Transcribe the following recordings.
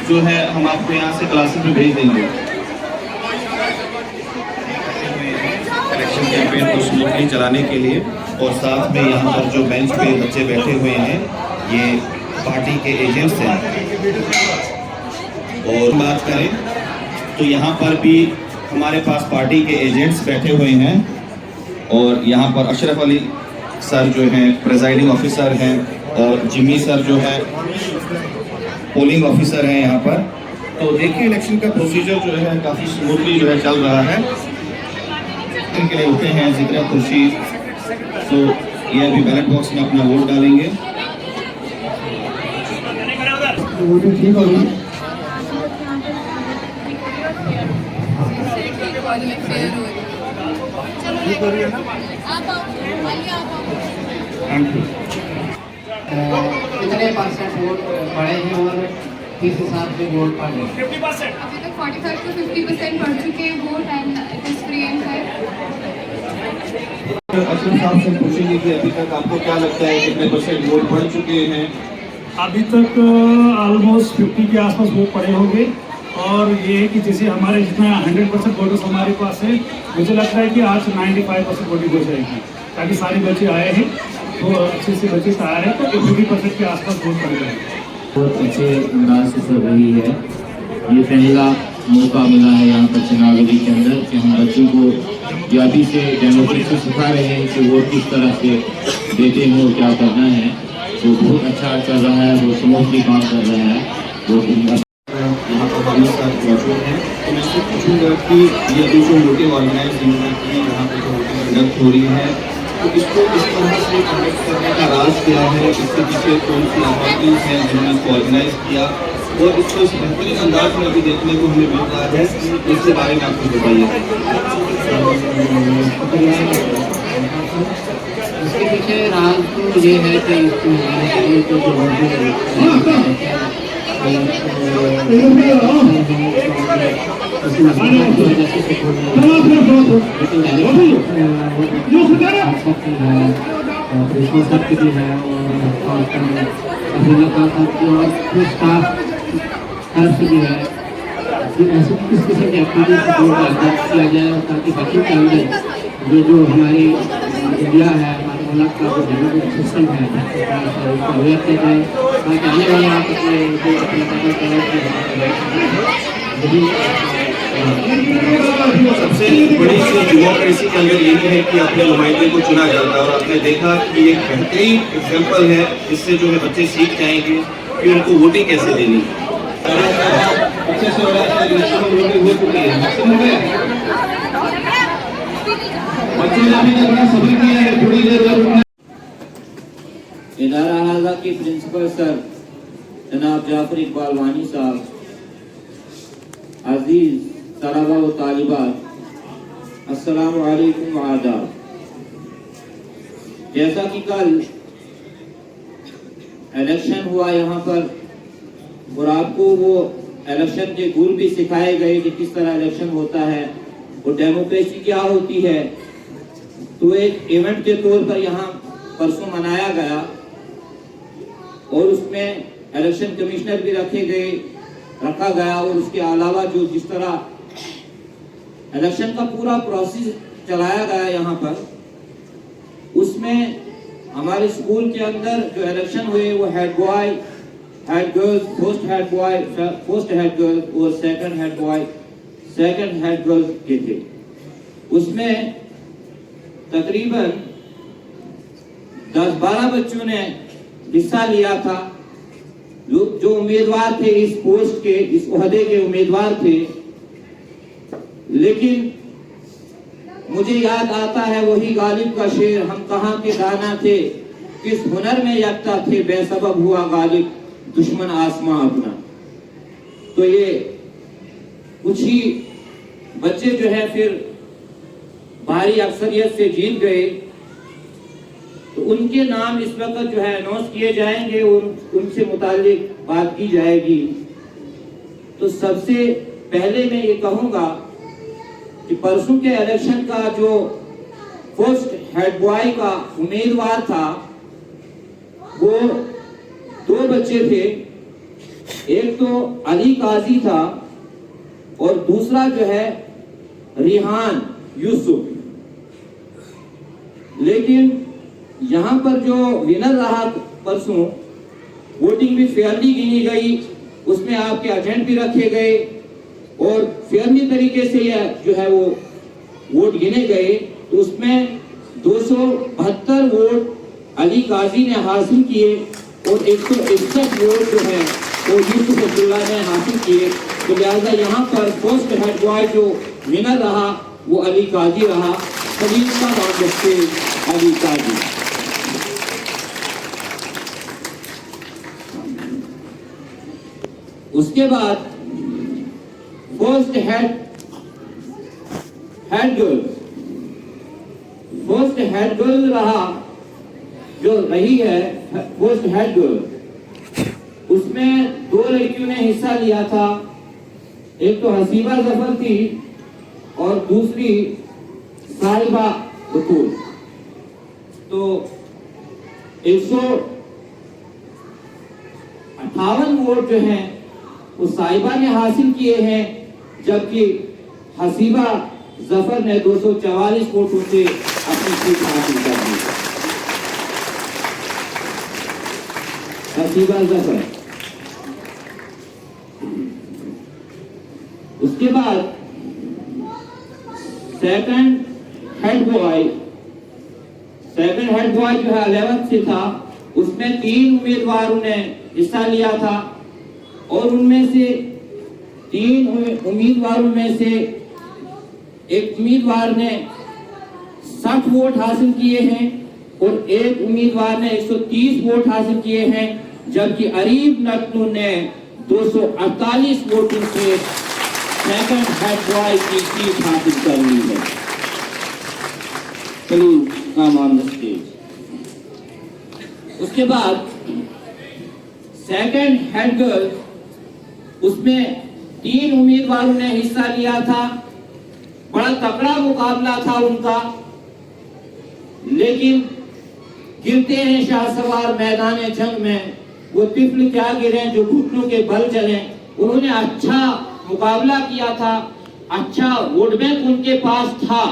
जो है हम आपको यहाँ से क्लासेस में भेज देंगे। इलेक्शन कैंपेन को स्मूथली चलाने के लिए और साथ में यहाँ पर जो बेंच पे बच्चे बैठे हुए हैं ये पार्टी के एजेंट्स हैं। और बात करें तो यहाँ पर भी हमारे पास पार्टी के एजेंट्स बैठे हुए हैं और यहाँ पर अशरफ अली सर जो हैं प्रेजाइडिंग ऑफिसर हैं और जिमी सर जो है पोलिंग ऑफिसर हैं यहाँ पर। तो देखिए इलेक्शन का प्रोसीजर जो है काफ़ी स्मूथली जो है चल रहा है। इनके लिए होते हैं जिक्र खुर्शीद, तो ये अभी बैलेट बॉक्स में अपना वोट डालेंगे। कितने परसेंट वोट पड़े हैं और किस हिसाब से वोट पड़े? 50%। अभी तक 45 to 50% पड़ चुके हैं vote and it is free and fair. Ashraf साहब से पूछेंगे कि अभी तक आपको क्या लगता है कितने परसेंट वोट पड़ चुके हैं? अभी तक ऑलमोस्ट 50 के आसपास वोट पड़े होंगे। और ये है कि जैसे हमारे जितना 100% वोटर्स हमारे पास है, मुझे लगता है कि आज 95% वोटिंग हो जाएगी, ताकि सारे बच्चे आए हैं तो अच्छे से बच्चे आ रहे हैं तो 50% के आसपास वोट पड़ गए। बहुत अच्छे अंदाज से चल रही है। ये पहला मौका मिला है यहाँ पर चुनावी के अंदर कि हम बच्चों को जो अभी से डेमोक्रेसी सिखा रहे हैं कि वोट किस तरह से देते हैं और क्या करना है, तो बहुत अच्छा चल रहा है, वो स्मूथली काम कर रहा है। वो यहाँ पर हमारे साथ मौजूद हैं, तो मैं इससे पूछूंगा कि ये अभी जो वोटिंग ऑर्गेनाइज की यहाँ पर जो वोटिंग कंडक्ट हो रही है तो इसको इस तरह से कंडक्ट करने का राज क्या है, इसके पीछे कौन सी अथॉरिटीज हैं जिन्होंने इसको ऑर्गेनाइज किया और इसको इस बेहतरीन अंदाज में अभी देखने को हमें मिल रहा है, इसके बारे में आपको बताइए। इसके पीछे राज तो ये है कि क्रिसमस की भी है और अभिनेता और स्टाफ तरफ से भी है कि ऐसे किस किस्म की एक्टिविटीज को किया जाए ताकि बच्चों के अंदर जो हमारी इंडिया है, हमारे मुल्क का जो डेमोक्रेटिक सिस्टम है उसको अवेयर किया जाए ताकि आने वाले आप सबसे बड़ी चीज डेमोक्रेसी के अंदर यही है कि अपने नुमाइंदे को चुना जाता है और आपने देखा कि एक बेहतरीन एग्जाम्पल है, इससे जो है बच्चे सीख जाएंगे कि उनको वोटिंग कैसे देनी है। अच्छे से हो रहा है, वोटिंग हो चुकी है, बच्चे ने अभी तक बड़ा सब्र किया है, थोड़ी देर इदारा हाजा के प्रिंसिपल सर जनाब जाफर इकबाल वानी साहब, अजीज तलबा व तालिबात, अस्सलामु अलैकुम व आदाब। जैसा कि कल इलेक्शन हुआ यहाँ पर और आपको वो इलेक्शन के गुर भी सिखाए गए कि किस तरह इलेक्शन होता है और डेमोक्रेसी क्या होती है, तो एक इवेंट के तौर पर यहाँ परसों मनाया गया और उसमें इलेक्शन कमिश्नर भी रखे गए रखा गया और उसके अलावा जो जिस तरह इलेक्शन का पूरा प्रोसेस चलाया गया यहाँ पर, उसमें हमारे स्कूल के अंदर जो इलेक्शन हुए वो head boy, head girls, first head boy, first head girl और second head boy, second head girl के थे। उसमें तकरीबन 10-12 बच्चों ने हिस्सा लिया था जो उम्मीदवार थे इस पोस्ट के, इस ओहदे के उम्मीदवार थे। लेकिन मुझे याद आता है वही गालिब का शेर, हम कहाँ के दाना थे, किस हुनर में यकता थे, बेसबब हुआ गालिब, दुश्मन आसमां अपना। तो ये कुछ ही बच्चे जो है फिर भारी अक्सरियत से जीत गए। तो उनके नाम इस वक्त जो है अनाउंस किए जाएंगे और उनसे मुताल्लिक बात की जाएगी। तो सबसे पहले मैं ये कहूँगा कि परसों के इलेक्शन का जो फर्स्ट हेड बॉय का उम्मीदवार था वो 2 बच्चे थे, एक तो अली काजी था और दूसरा जो है रिहान यूसुफ। लेकिन यहाँ पर जो विनर रहा परसों, वोटिंग भी फेयरली गिनी गई, उसमें आपके एजेंट भी रखे गए और फेयरली तरीके से यह जो है वो वोट गिने गए। तो उसमें 272 वोट अली काजी ने हासिल किए और 161 वोट जो है वो यूसुफ अब्दुल्ला ने हासिल किए। तो लिहाजा यहाँ पर फर्स्ट हेड बॉय जो विनर रहा वो अली काजी रहा, खलील का नाम रखते अली काजी। उसके बाद फर्स्ट हेड गर्ल रहा जो रही है फर्स्ट हेड गर्ल, उसमें 2 लड़कियों ने हिस्सा लिया था, एक तो हसीबा जफर थी और दूसरी साहिबा बतूल। तो 158 वोट जो हैं वो साहिबा ने हासिल किए हैं, जबकि हसीबा जफर ने 244 वोटों से अपनी सीट हासिल कर ली। हसीबा जफर। उसके बाद सेकंड हेड बॉय जो है 11th से था, उसमें 3 उम्मीदवारों ने हिस्सा लिया था और उनमें से 3 उम्मीदवारों में से एक उम्मीदवार ने 60 वोट हासिल किए हैं और एक उम्मीदवार ने 130 वोट हासिल किए हैं, जबकि अरीब नकनू ने 248 वोटों से सेकंड हेड बॉय की सीट हासिल कर ली है। Please come on the stage. उसके बाद सेकंड हेड गर्ल, उसमें 3 उम्मीदवारों ने हिस्सा लिया था, बड़ा तगड़ा मुकाबला था उनका, लेकिन गिरते हैं शाहसवार मैदान जंग में, वो तिफल क्या गिरे जो घुटनों के बल चले। उन्होंने अच्छा मुकाबला किया था, अच्छा वोट बैंक उनके पास था,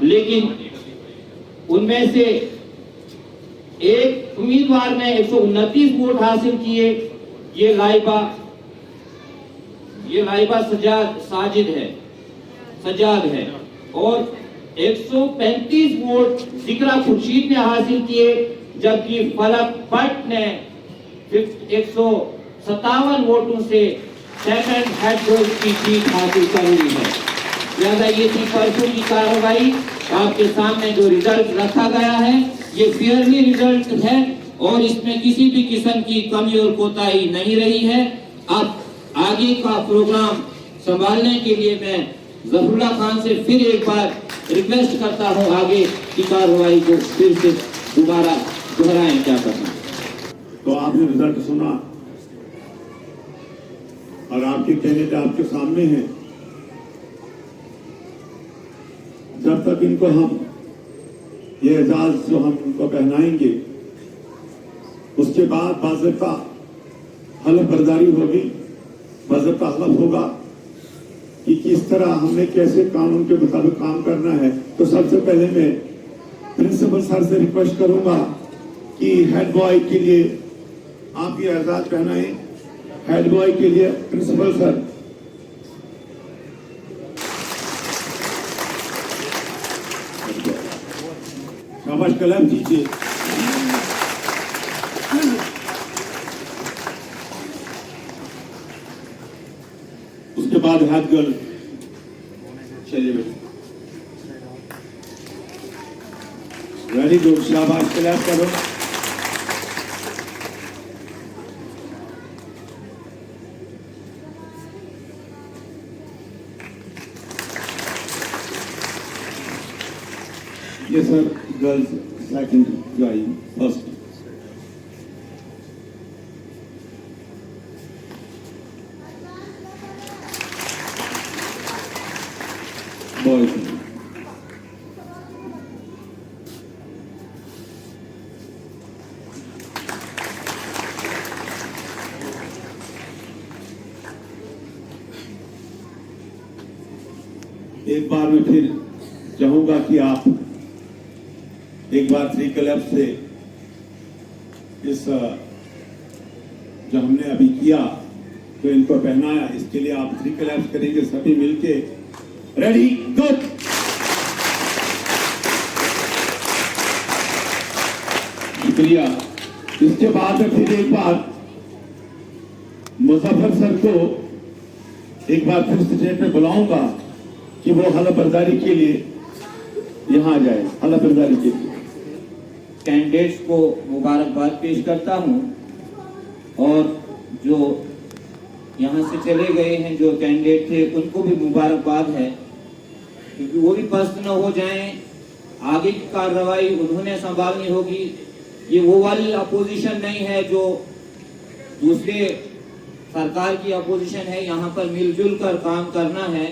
लेकिन उनमें से एक उम्मीदवार ने 129 वोट हासिल किए, ये लाइबा सजाद है और 135 वोट जिक्रा खुर्शीद ने हासिल किए, जबकि फलक भट्ट ने 157 वोटों से सेकंड हेड गर्ल की जीत हासिल कर ली है। लिहाजा ये थी परसों की कार्रवाई। आपके सामने जो रिजल्ट रखा गया है ये फेयरली रिजल्ट है और इसमें किसी भी किस्म की कमी और कोताही नहीं रही है। अब आगे का प्रोग्राम संभालने के लिए मैं जफरुल्लाह खान से फिर एक बार रिक्वेस्ट करता हूं, आगे की कार्रवाई को फिर से दोबारा दोहराएं क्या करना। तो आपने रिजल्ट सुना और आपके कैंडिडेट आपके सामने हैं। जब तक इनको हम ये एजाज जो हम इनको पहनाएंगे, उसके बाद बाज़ाब्ता हलफ बर्दारी होगी बाज़ाब्ता हलफ होगा कि किस तरह हमने कैसे कानून के मुताबिक काम करना है। तो सबसे पहले मैं प्रिंसिपल सर से रिक्वेस्ट करूंगा कि हेड बॉय के लिए आप ये एजाज पहनाएं। हेड बॉय के लिए प्रिंसिपल सर। शाबाश, कलम कीजिए। उसके बाद हेड गर्ल। चलिए बेटा, वेरी गुड, शाबाश, क्लैप करो। ये सर गर्ल्स सेकंड जो आई, फर्स्ट बॉयज। एक बार मैं फिर चाहूंगा कि आप एक बार 3 क्लैप से इस जो हमने अभी किया तो इनको पहनाया, इसके लिए आप 3 क्लैप्स करेंगे सभी मिलके। रेडी, गो। शुक्रिया। इसके बाद में फिर एक बार मुजफ्फर सर को एक बार फिर स्टेज पे बुलाऊंगा कि वो हलफ बर्दारी के लिए यहाँ आ जाए। हलफ बर्दारी के लिए कैंडिडेट्स को मुबारकबाद पेश करता हूं और जो यहाँ से चले गए हैं जो कैंडिडेट थे उनको भी मुबारकबाद है, क्योंकि वो भी पस्त न हो जाएं। आगे की कार्रवाई उन्होंने संभालनी होगी। ये वो वाली अपोजिशन नहीं है जो दूसरे सरकार की अपोजिशन है, यहाँ पर मिलजुल कर काम करना है।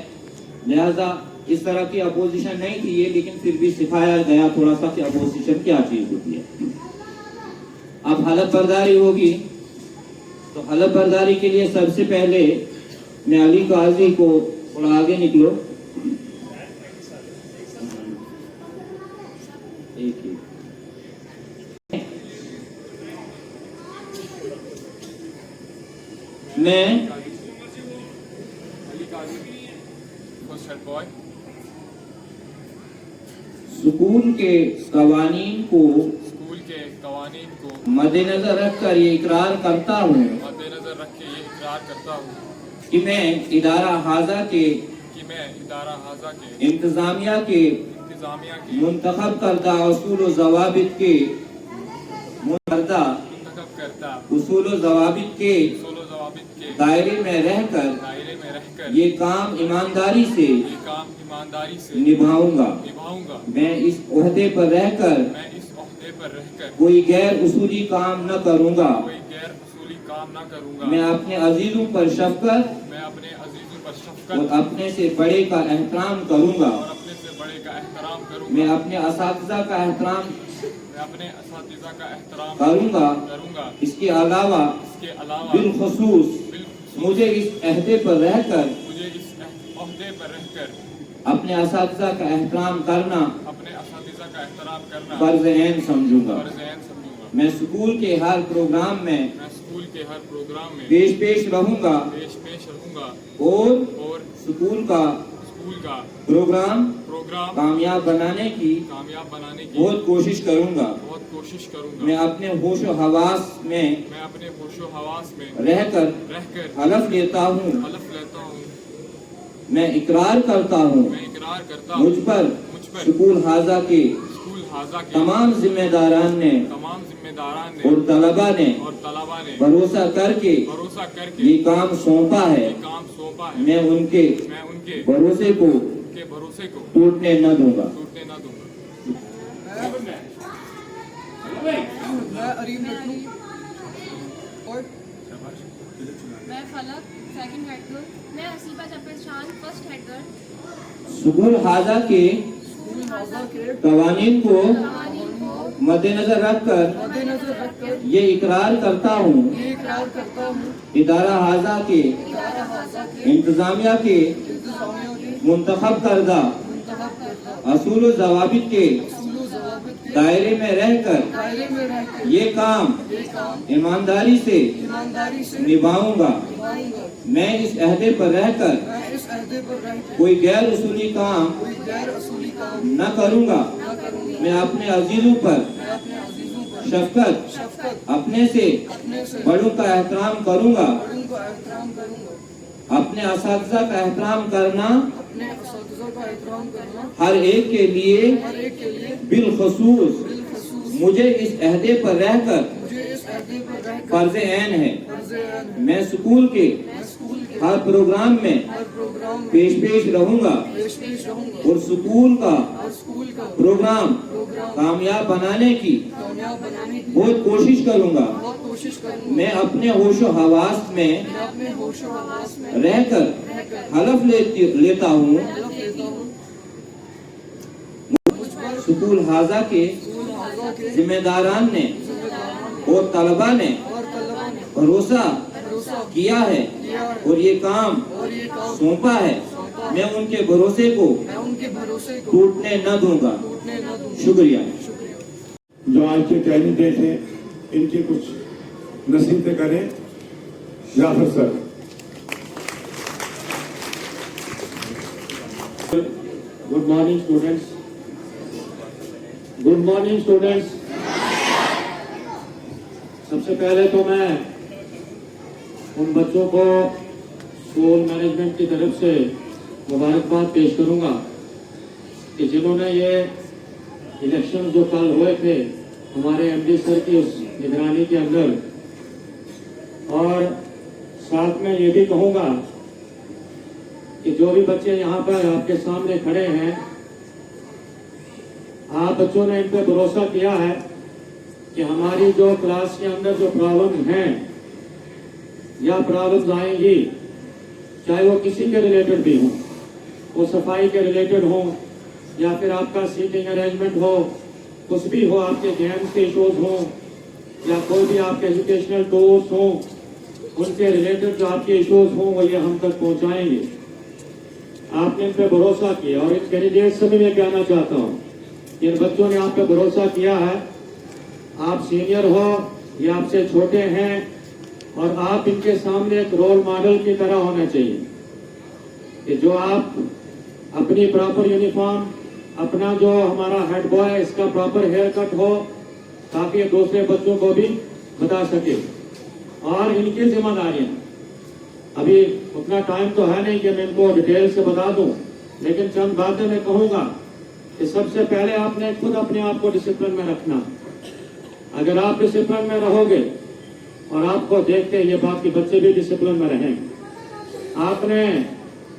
लिहाजा इस तरह की अपोजिशन नहीं थी ये, लेकिन फिर भी सिखाया गया थोड़ा सा कि अपोजिशन क्या चीज होती है। अब हलफ बर्दारी होगी, तो हलफ बर्दारी के लिए सबसे पहले मैं अली काजी को थोड़ा आगे निकलो। एक ही मैं स्कूल के कवानीन को मद्देनजर रखकर ये इकरार करता हूँ कि मैं इदारा हाजा के इंतजामिया के मुंतखब करदा उसूल व ज़वाबित के उसूल व ज़वाबित के दायरे में रहकर ये काम ईमानदारी से निभाऊंगा। मैं इस ओहदे पर रहकर कोई गैर उसूली काम न करूंगा। मैं अपने अजीजों पर शफकत और अपने से बड़े का एहतराम करूंगा। मैं अपने असातिज़ा का एहतराम करूंगा। इसके अलावा बिलखुसूस मुझे इस अहदे पर रहकर अपने असातिज़ा का एहतराम करना फर्ज़ ऐन समझूंगा। मैं स्कूल के हर प्रोग्राम में पेश रहूंगा और स्कूल का प्रोग्राम कामयाब बनाने की बहुत कोशिश करूंगा। मैं अपने होशो हवास में रहकर हलफ लेता हूँ। मैं इकरार करता हूँ मुझ पर स्कूल हाजा के तमाम जिम्मेदारान ने और तलबा ने भरोसा करके ये काम सौंपा है। मैं उनके भरोसे को टूटने न दूंगा। मैं फलक सेकंड हेड गर्ल। मैं असीबा जफरशान फर्स्ट हेड गर्ल। स्कूल हाजा के कवानीन को मद्देनजर रखकर ये इकरार करता हूँ इदारा हाजा के इंतजामिया के मुंतखब करदा असूल ज़वाबित के दायरे में रहकर ये काम ईमानदारी से निभाऊंगा। मैं इस अहदे पर रहकर कोई गैर उसूली काम न करूंगा। मैं अपने अजीजों पर शफकत, अपने से बड़ों का एहतराम करूंगा। अपने असातिज़ा का एहतराम करना हर एक के लिए बिलखसूस मुझे इस अहदे पर रहकर फर्ज ऐन है। मैं स्कूल के हर प्रोग्राम में पेश रहूंगा और स्कूल का प्रोग्राम कामयाब बनाने की बहुत कोशिश करूंगा। मैं अपने होशो हवास में रहकर हलफ लेता हूँ स्कूल हाजा के जिम्मेदारान ने और तलबा ने भरोसा किया है और ये काम सौंपा है। मैं उनके भरोसे को टूटने न दूंगा। शुक्रिया। जो आज के कैंडिडेट हैं इनकी कुछ नसीहतें करें। Jafar sir. Good morning students. Good morning students. सबसे पहले तो मैं उन बच्चों को स्कूल मैनेजमेंट की तरफ से मुबारकबाद पेश करूंगा कि जिन्होंने ये इलेक्शन जो कल हुए थे हमारे एमडी सर की उस निगरानी के अंदर, और साथ में ये भी कहूंगा कि जो भी बच्चे यहाँ पर आपके सामने खड़े हैं, आप बच्चों ने इन पर भरोसा किया है कि हमारी जो क्लास के अंदर जो प्रॉब्लम हैं या प्रॉब्लम्स आएंगी, चाहे वो किसी के रिलेटेड भी हों, वो सफाई के रिलेटेड हों या फिर आपका सीटिंग अरेंजमेंट हो, कुछ भी हो, आपके गेम्स के इशूज हों या कोई भी आपके एजुकेशनल टूर्स हों, उनके रिलेटेड जो आपके इशूज हों वो ये हम तक पहुंचाएंगे। आपने इन पर भरोसा किया और इन कैंडिडेट से भी मैं कहना चाहता हूँ, इन बच्चों ने आप पे भरोसा किया है। आप सीनियर हो या आपसे छोटे हैं और आप इनके सामने एक रोल मॉडल की तरह होना चाहिए कि जो आप अपनी प्रॉपर यूनिफॉर्म, अपना जो हमारा हेड बॉय इसका प्रॉपर हेयर कट हो ताकि दूसरे बच्चों को भी बता सके। और इनकी जिम्मेदारियां, अभी उतना टाइम तो है नहीं कि मैं इनको डिटेल से बता दूं, लेकिन चंद बातें मैं कहूंगा कि सबसे पहले आपने खुद अपने आप को डिसिप्लिन में रखना। अगर आप डिसिप्लिन में रहोगे और आपको देखते ये बाकी बच्चे भी डिसिप्लिन में रहेंगे। आपने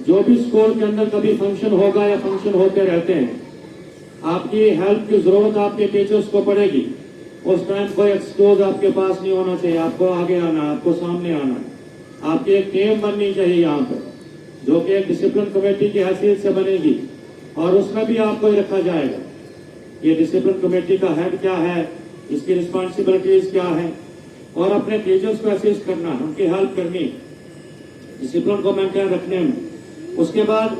जो भी स्कूल के अंदर कभी फंक्शन होगा या फंक्शन होते रहते हैं, आपकी हेल्प की जरूरत आपके टीचर्स को पड़ेगी। उस टाइम कोई एक्सक्यूज आपके पास नहीं होना चाहिए, आपको आगे आना, आपको सामने आना। आपकी एक टीम बननी चाहिए यहाँ पर, जो कि एक डिसिप्लिन कमेटी की हैसियत से बनेगी और उसमें भी आपको ही रखा जाएगा। ये डिसिप्लिन कमेटी का हेड क्या है, इसकी रिस्पॉन्सिबिलिटीज क्या है, और अपने टीचर्स को असिस्ट करना, उनकी हेल्प करनी, डिसिप्लिन को मेंटेन रखने में। उसके बाद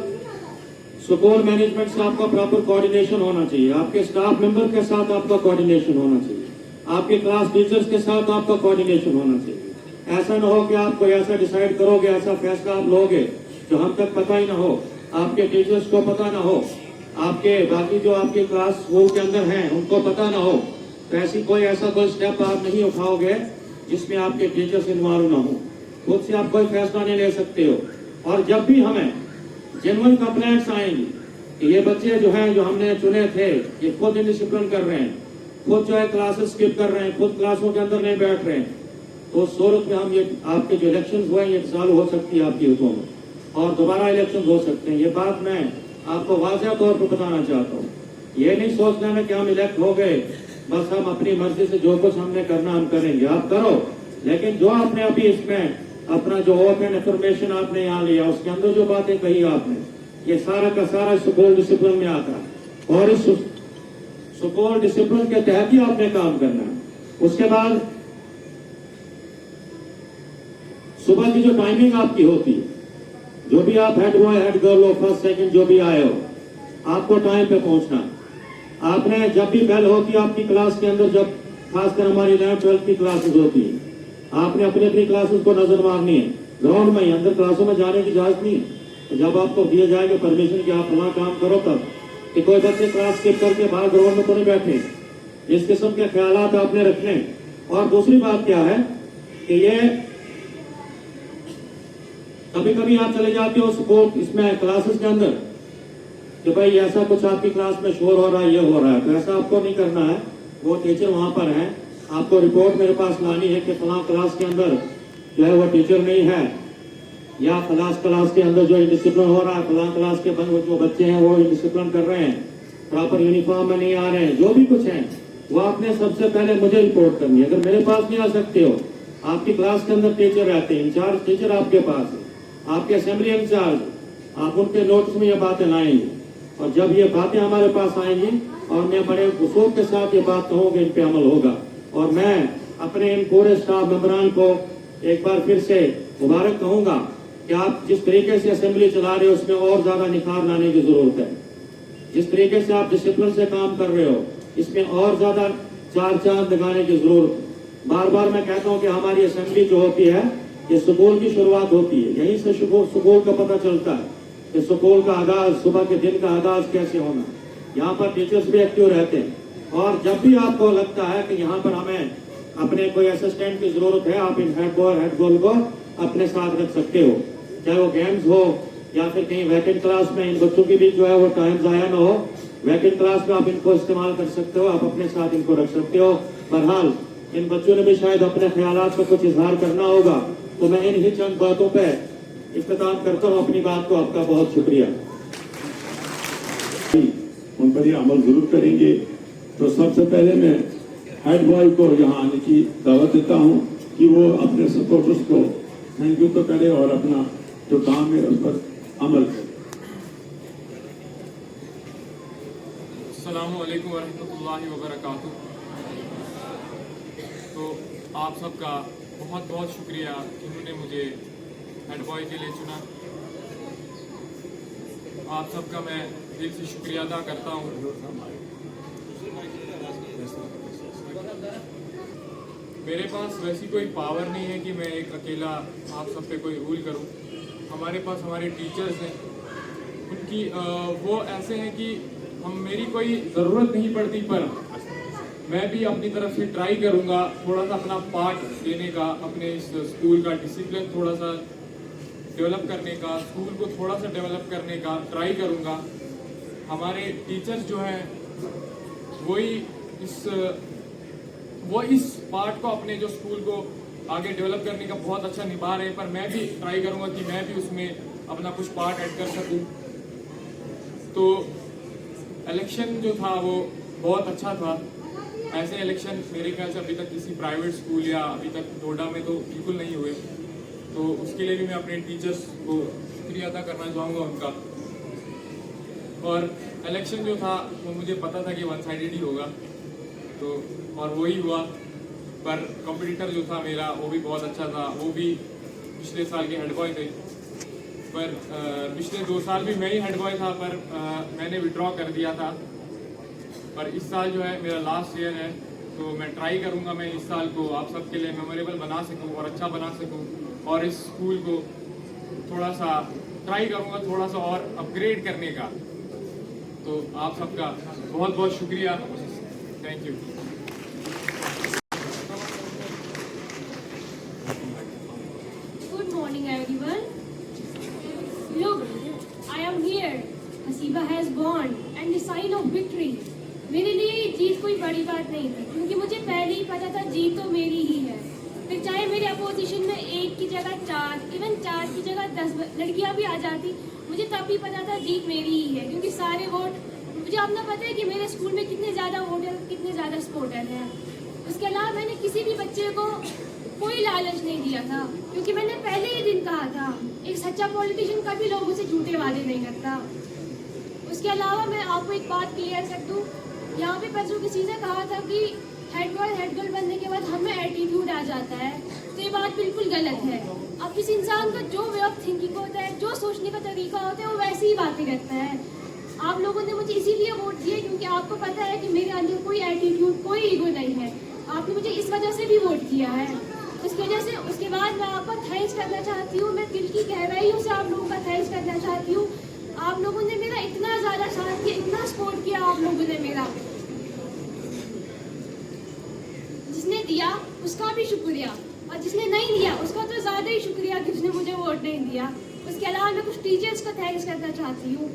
स्कूल मैनेजमेंट से आपका प्रॉपर कोऑर्डिनेशन होना चाहिए, आपके स्टाफ मेंबर के साथ आपका कोऑर्डिनेशन होना चाहिए, आपके क्लास टीचर्स के साथ आपका कोऑर्डिनेशन होना चाहिए। ऐसा ना हो कि आप कोई ऐसा डिसाइड करोगे, ऐसा फैसला आप लोगे जो हम तक पता ही ना हो, आपके टीचर्स को पता ना हो, आपके बाकी जो आपके क्लास स्कूल के अंदर हैं उनको पता ना हो। तो ऐसी कोई स्टेप आप नहीं उठाओगे जिसमें आपके टीचर्स इन्वॉल्व ना हो। खुद से आप कोई फैसला नहीं ले सकते हो। और जब भी हमें जेन्युइन कंप्लेंट्स आएंगी कि ये बच्चे जो हैं, जो हमने चुने थे, ये खुद इंडिसिप्लिन कर रहे हैं, खुद जो है क्लासेस स्किप कर रहे हैं, खुद क्लासों के अंदर नहीं बैठ रहे हैं, तो उस सूरत में हम ये आपके जो इलेक्शन हुए ये चालू हो सकती है आपकी हुकूमत में और दोबारा इलेक्शन हो सकते हैं। ये बात मैं आपको वाज़ेह तौर पर बताना चाहता हूँ। ये नहीं सोच लेना कि हम इलेक्ट हो गए बस हम अपनी मर्जी से जो कुछ हमने करना हम करेंगे। आप करो, लेकिन जो आपने अभी इसमें अपना जो ओपन इंफॉर्मेशन आपने यहाँ लिया उसके अंदर जो बातें कही आपने, ये सारा का सारा स्कूल डिसिप्लिन में आता है। और इस स्कूल डिसिप्लिन के तहत ही आपने काम करना है। उसके बाद सुबह की जो टाइमिंग आपकी होती है, जो भी आप हेड बॉय हेड गर्ल हो, फर्स्ट सेकंड जो भी आए हो, आपको टाइम पे पहुंचना है। आपने जब भी बेल होती है आपकी क्लास के अंदर, जब खासकर हमारी 11th-12th की क्लासेस होती है, आपने अपनी अपनी क्लासेस को नजर मारनी है। ग्राउंड में ही, अंदर क्लासों में जाने की इजाजत नहीं है। तो जब आपको दिया जाएगा परमिशन कि आप फला काम करो, तब कि कोई बच्चे क्लास स्किप करके बाहर ग्राउंड में तो नहीं बैठे। इस किस्म के ख्यालात आपने रखने। और दूसरी बात क्या है कि ये कभी कभी आप चले जाते हो स्कूल इसमें क्लासेस के अंदर कि भाई ऐसा कुछ आपकी क्लास में शोर हो रहा है, ये हो रहा है, तो ऐसा आपको नहीं करना है। वो टीचर वहां पर है, आपको रिपोर्ट मेरे पास लानी है कि फला क्लास के अंदर जो है वो टीचर नहीं है, या क्लास के अंदर जो इंडिसिप्लिन हो रहा है, फला क्लास के जो बच्चे हैं वो इंडिसिप्लिन कर रहे हैं, प्रॉपर यूनिफॉर्म में नहीं आ रहे हैं, जो भी कुछ है वो आपने सबसे पहले मुझे रिपोर्ट करनी है। अगर मेरे पास नहीं आ सकते हो, आपकी क्लास के अंदर टीचर रहते हैं, इंचार्ज टीचर आपके पास है, आपके असेंबली इंचार्ज, आप उनके नोट्स में ये बातें लाएंगे। और जब ये बातें हमारे पास आएंगी और मैं बड़े उसूल के साथ ये बात कहूँगा, इन पे अमल होगा। और मैं अपने इन पूरे स्टाफ मेंबरान को एक बार फिर से मुबारक कहूँगा कि आप जिस तरीके से असेंबली चला रहे हो उसमें और ज्यादा निखार लाने की जरूरत है। जिस तरीके से आप डिसिप्लिन से काम कर रहे हो इसमें और ज्यादा चार चांद लगाने की जरूरत है। बार बार मैं कहता हूँ कि हमारी असेंबली जो होती है ये स्कूल की शुरुआत होती है, यहीं से स्कूल का पता चलता है कि स्कूल का आगाज, सुबह के दिन का आगाज कैसे होना। यहाँ पर टीचर्स भी एक्टिव रहते हैं। और जब भी आपको लगता है कि यहाँ पर हमें अपने कोई असिस्टेंट की जरूरत है, आप in head boy head girl को अपने साथ रख सकते हो, चाहे वो गेम्स हो या फिर कहीं वैकेंट क्लास में इन बच्चों की भी जो है वो टाइम जाया ना हो, वैकेंट क्लास में आप इनको इस्तेमाल कर सकते हो, आप अपने साथ इनको रख सकते हो। बहरहाल इन बच्चों ने भी शायद अपने ख्यालात में कुछ इजहार करना होगा, तो मैं इन ही चंद बातों पे इख्तिताम करता हूँ अपनी बात को। आपका बहुत शुक्रिया। उन पर ये अमल जरूर करेंगे। तो सबसे पहले मैं हेड बॉय को यहाँ आने की दावत देता हूँ कि वो अपने सपोर्टर्स को थैंक यू तो करे और अपना जो काम है उस पर अमल करे। अस्सलामु अलैकुम वरहमतुल्लाहि वबरकातुहू। तो आप सबका बहुत बहुत शुक्रिया कि उन्होंने मुझे हेड बॉय के लिए चुना। आप सबका मैं दिल से शुक्रिया अदा करता हूँ। मेरे पास वैसी कोई पावर नहीं है कि मैं एक अकेला आप सब पे कोई रूल करूँ। हमारे पास हमारे टीचर्स हैं, उनकी वो ऐसे हैं कि मेरी कोई ज़रूरत नहीं पड़ती, पर मैं भी अपनी तरफ से ट्राई करूँगा थोड़ा सा अपना पार्ट देने का, अपने इस स्कूल का डिसिप्लिन थोड़ा सा डेवलप करने का, स्कूल को थोड़ा सा डेवलप करने का ट्राई करूँगा। हमारे टीचर्स जो हैं वो इस पार्ट को, अपने जो स्कूल को आगे डेवलप करने का बहुत अच्छा निभा रहे हैं, पर मैं भी ट्राई करूँगा कि मैं भी उसमें अपना कुछ पार्ट ऐड कर सकूँ। तो इलेक्शन जो था वो बहुत अच्छा था। ऐसे इलेक्शन मेरे ख्याल से अभी तक किसी प्राइवेट स्कूल या अभी तक नोएडा में तो बिल्कुल नहीं हुए। तो उसके लिए भी मैं अपने टीचर्स को शुक्रिया अदा करना चाहूँगा उनका। और इलेक्शन जो था वो मुझे पता था कि वन साइडेड ही होगा, तो और वही हुआ। पर कॉम्पिटिटर जो था मेरा वो भी बहुत अच्छा था, वो भी पिछले साल के हेड बॉय थे। पर पिछले 2 साल भी मैं ही हेड बॉय था, पर मैंने विड्रॉ कर दिया था। पर इस साल जो है मेरा लास्ट ईयर है, तो मैं ट्राई करूँगा मैं इस साल को आप सबके लिए मेमोरेबल बना सकूँ और अच्छा बना सकूँ, और इस स्कूल को थोड़ा सा ट्राई करूँगा थोड़ा सा और अपग्रेड करने का। तो आप सबका बहुत बहुत शुक्रिया, thank you. Good morning, everyone. Look, I am here. Hasiba has won, and the sign of victory. मेरे लिए जीत कोई बड़ी बात नहीं थी, क्योंकि मुझे पहले ही पता था जीत तो मेरी ही है। फिर चाहे मेरे अपोजिशन में 1 की जगह 4, इवन 4 की जगह 10 लड़कियां भी आ जाती, मुझे तब भी पता था जीत मेरी ही है, क्योंकि सारे वोट मुझे अपना पता है कि मेरे स्कूल में कितने ज़्यादा वोटर, कितने ज़्यादा सपोर्टर हैं। उसके अलावा मैंने किसी भी बच्चे को कोई लालच नहीं दिया था, क्योंकि मैंने पहले ही दिन कहा था एक सच्चा पॉलिटिशियन कभी लोगों से झूठे वादे नहीं करता। उसके अलावा मैं आपको एक बात क्लियर कर दूँ यहाँ पे बच्चों किसी ने कहा था कि हेड बॉय हेड गर्ल बनने के बाद हमें एटीट्यूड आ जाता है, तो ये बात बिल्कुल गलत है। अब किसी इंसान का जो वे ऑफ थिंकिंग होता है, जो सोचने का तरीका होता है, वो वैसी ही बातें करता है। आप लोगों ने मुझे इसीलिए वोट दिया क्योंकि आपको पता है कि मेरे अंदर कोई एटीट्यूड, कोई ईगो नहीं है। आपने मुझे इस वजह से भी वोट किया है। उसकी वजह से उसके बाद मैं आपका थैंक्स करना चाहती हूँ, मैं दिल की गहराइयों से आप लोगों का थैंक्स करना चाहती हूँ। आप लोगों ने मेरा इतना ज़्यादा साथ किया, इतना सपोर्ट किया आप लोगों ने मेरा। जिसने दिया उसका भी शुक्रिया, और जिसने नहीं दिया उसका तो ज़्यादा ही शुक्रिया कि उसने मुझे वोट नहीं दिया। उसके अलावा मैं कुछ टीचर्स का थैंक्स करना चाहती हूँ।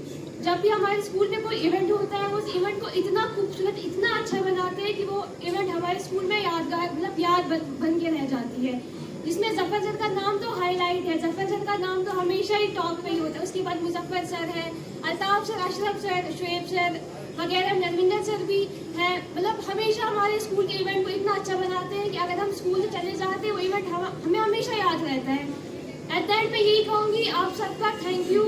जब भी हमारे स्कूल में कोई इवेंट होता है, उस इवेंट को इतना खूबसूरत, इतना अच्छा बनाते हैं कि वो इवेंट हमारे स्कूल में यादगार, मतलब याद बन के रह जाती है। जिसमें जफर सर का नाम तो हाईलाइट है, जफर सर का नाम तो हमेशा ही टॉप पे ही होता है। उसके बाद मुजफ्फर सर है, Altaf sir, Ashraf sir, Shoaib sir वगैरह, नरविंदर सर भी है। मतलब हमेशा हमारे स्कूल के इवेंट को इतना अच्छा बनाते हैं कि अगर हम स्कूल से चले जाते हैं वो इवेंट हमें हमेशा याद रहता है। एट द एंड मैं यही कहूँगी, आप सबका thank you,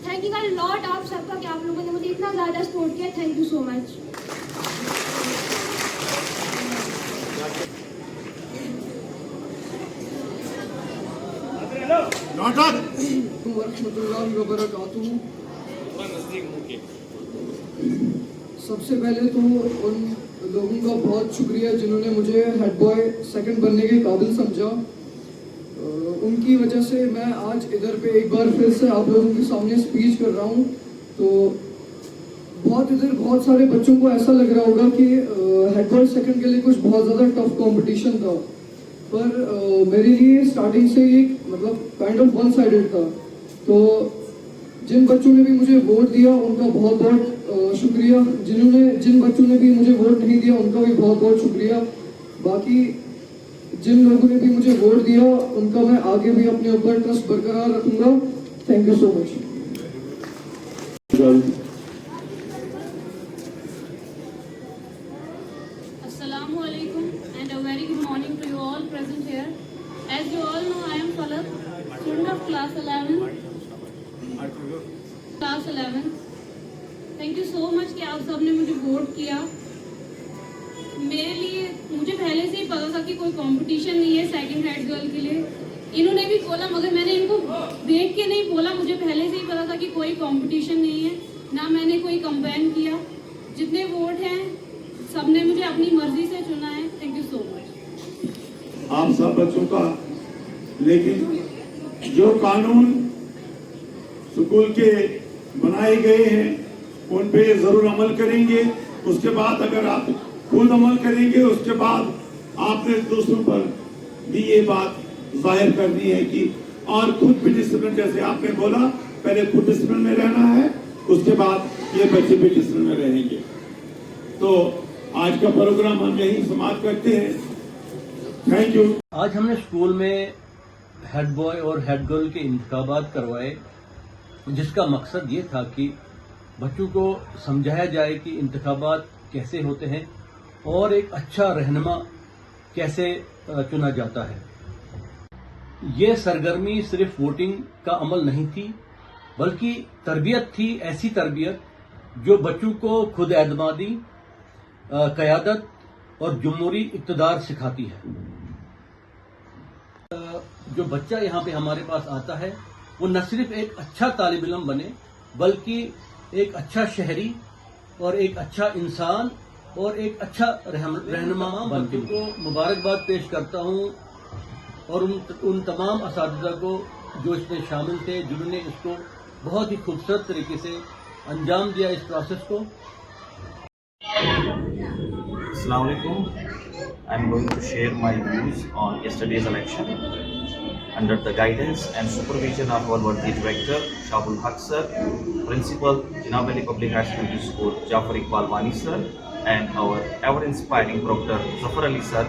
thanking a lot आप सबका कि आप लोगों ने मुझे इतना ज़्यादा सपोर्ट किया। Thank you so much. सबसे पहले तो उन लोगों का बहुत शुक्रिया जिन्होंने मुझे हेड बॉय सेकंड बनने के काबिल समझा। उनकी वजह से मैं आज इधर पे एक बार फिर से आप लोगों के सामने स्पीच कर रहा हूँ। तो बहुत सारे बच्चों को ऐसा लग रहा होगा कि हेड बॉय सेकंड के लिए कुछ बहुत ज़्यादा टफ कंपटीशन था, पर मेरे लिए स्टार्टिंग से ही मतलब काइंड ऑफ वन साइडेड था। तो जिन बच्चों ने भी मुझे वोट दिया उनका बहुत बहुत शुक्रिया। जिन बच्चों ने भी मुझे वोट नहीं दिया उनका भी बहुत बहुत शुक्रिया। बाकी जिन लोगों ने भी मुझे वोट दिया उनका मैं आगे भी अपने ऊपर ट्रस्ट बरकरार रखूंगा। Thank you so much. Assalamu alaikum and a very good morning to you all present here. As you all know, I am Falak, student of class 11. Class 11. Thank you so much कि आप सबने मुझे vote किया। मेरे लिए, मुझे पहले से ही पता था कि कोई कंपटीशन नहीं है सेकंड हेड गर्ल के लिए। इन्होंने भी बोला, मगर मैंने इनको देख के नहीं बोला, मुझे पहले से ही पता था कि कोई कंपटीशन नहीं है, ना मैंने कोई कंपेन किया। जितने वोट हैं सबने मुझे अपनी मर्जी से चुना है। थैंक यू सो मच आप सब बच्चों का। लेकिन जो कानून स्कूल के बनाए गए हैं उन पे जरूर अमल करेंगे। उसके बाद अगर आप खुद अमल करेंगे, उसके बाद आपने दूसरों पर भी ये बात जाहिर करनी है कि और खुद भी डिसिप्लिन, जैसे आपने बोला, पहले खुद डिसिप्लिन में रहना है, उसके बाद ये बच्चे भी डिसिप्लिन में रहेंगे। तो आज का प्रोग्राम हम यही समाप्त करते हैं। Thank you. आज हमने स्कूल में हेड बॉय और हेड गर्ल के इंतखाबात करवाए, जिसका मकसद ये था कि बच्चों को समझाया जाए कि इंतखाबात कैसे होते हैं और एक अच्छा रहनुमा कैसे चुना जाता है। ये सरगर्मी सिर्फ वोटिंग का अमल नहीं थी, बल्कि तरबियत थी, ऐसी तरबियत जो बच्चों को खुद एतमादी, क़यादत और जमहूरी इक़्तिदार सिखाती है। जो बच्चा यहाँ पे हमारे पास आता है वो न सिर्फ एक अच्छा तालिब इल्म बने, बल्कि एक अच्छा शहरी और एक अच्छा इंसान और एक अच्छा रहनुमा बनते को मुबारकबाद पेश करता हूँ, और उन तमाम असातिज़ा को जो इसमें शामिल थे, जिन्होंने इसको बहुत ही खूबसूरत तरीके से अंजाम दिया इस प्रोसेस को। Assalamu alaikum. I'm going to share my views on yesterday's election under the guidance and supervision of our worthy director Shabul Haq sir, principal Janab Ali Public High Secondary School Jafar Iqbal Wani sir, and our ever-inspiring Dr. Zafar Ali sir,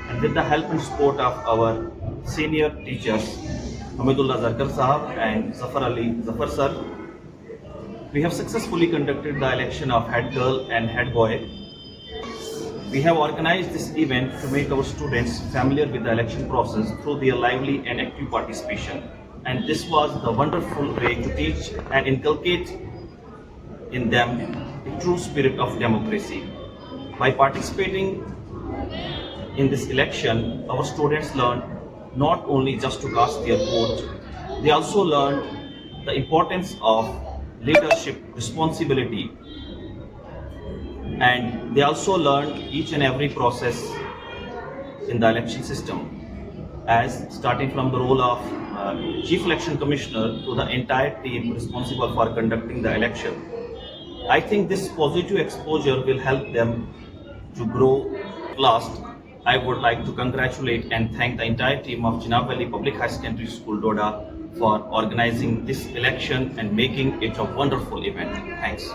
and with the help and support of our senior teachers Hamidullah Zarkar sahab and Zafar Ali Zafar sir, we have successfully conducted the election of head girl and head boy. We have organized this event to make our students familiar with the election process through their lively and active participation, and this was the wonderful way to teach and inculcate in them the true spirit of democracy. By participating in this election, our students learned not only just to cast their vote, they also learned the importance of leadership, responsibility, and they also learned each and every process in the election system, as starting from the role of Chief Election Commissioner to the entire team responsible for conducting the election. I think this positive exposure will help them to grow. Last, I would like to congratulate and thank the entire team of Chenab Valley Public High Secondary School, Doda, for organizing this election and making it a wonderful event. Thanks.